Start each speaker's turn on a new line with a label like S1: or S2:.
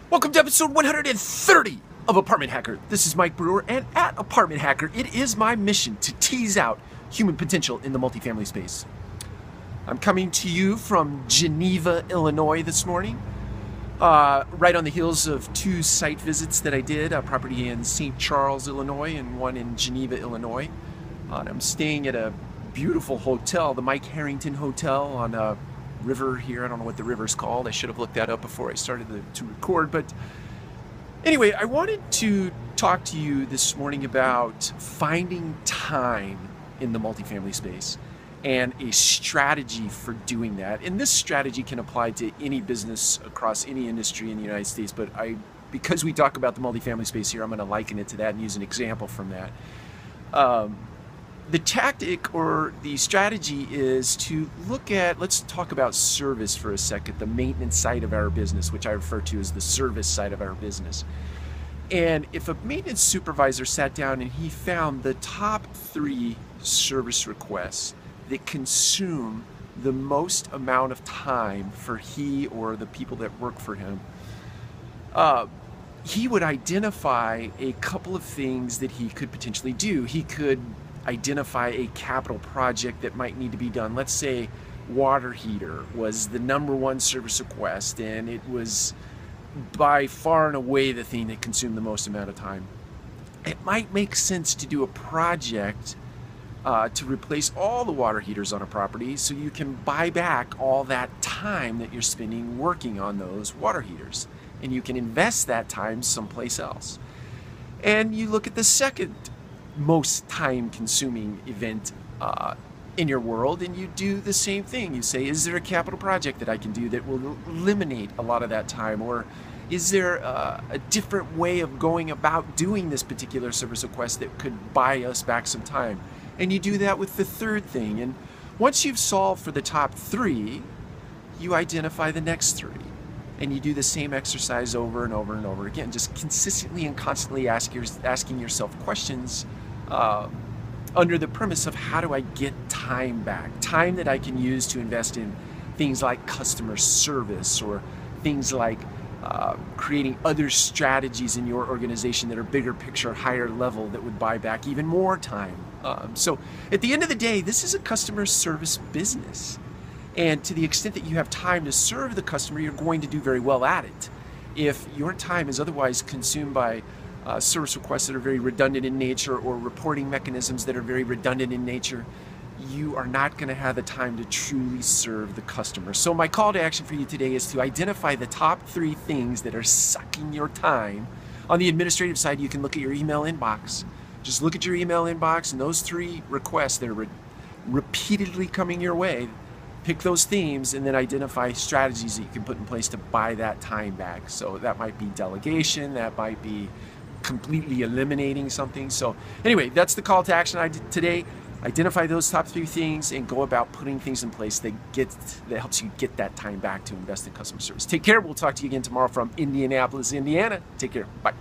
S1: Welcome to episode 130 of Apartment Hacker. This is Mike Brewer, and at Apartment Hacker, it is my mission to tease out human potential in the multifamily space. I'm coming to you from Geneva, Illinois this morning, right on the heels of two site visits that I did, a property in St. Charles, Illinois, and one in Geneva, Illinois. I'm staying at a beautiful hotel, the Mike Harrington Hotel on a river here. I don't know what the river's called. I should have looked that up before I started to record. But anyway, I wanted to talk to you this morning about finding time in the multifamily space and a strategy for doing that. And this strategy can apply to any business across any industry in the United States. But because we talk about the multifamily space here, I'm going to liken it to that and use an example from that. The tactic or the strategy is to look at, let's talk about service for a second, the maintenance side of our business, which I refer to as the service side of our business. And if a maintenance supervisor sat down and he found the top 3 service requests that consume the most amount of time for he or the people that work for him, he would identify a couple of things that he could potentially do. He could identify a capital project that might need to be done. Let's say water heater was the #1 service request, and it was by far and away the thing that consumed the most amount of time. It might make sense to do a project to replace all the water heaters on a property so you can buy back all that time that you're spending working on those water heaters, and you can invest that time someplace else. And you look at the second most time-consuming event in your world, and you do the same thing. You say, is there a capital project that I can do that will eliminate a lot of that time? Or is there a different way of going about doing this particular service request that could buy us back some time? And you do that with the third thing. And once you've solved for the top 3, you identify the next 3. And you do the same exercise over and over and over again, just consistently and constantly asking yourself questions under the premise of, how do I get time back? Time that I can use to invest in things like customer service, or things like creating other strategies in your organization that are bigger picture, higher level, that would buy back even more time. So at the end of the day, this is a customer service business. And to the extent that you have time to serve the customer, you're going to do very well at it. If your time is otherwise consumed by service requests that are very redundant in nature, or reporting mechanisms that are very redundant in nature, you are not going to have the time to truly serve the customer. So my call to action for you today is to identify the top 3 things that are sucking your time. On the administrative side, you can look at your email inbox. Just look at your email inbox, and those 3 requests that are repeatedly coming your way, pick those themes, and then identify strategies that you can put in place to buy that time back. So that might be delegation, that might be completely eliminating something. So anyway, that's the call to action I did today. Identify those top 3 things and go about putting things in place that helps you get that time back to invest in customer service. Take care. We'll talk to you again tomorrow from Indianapolis, Indiana. Take care. Bye.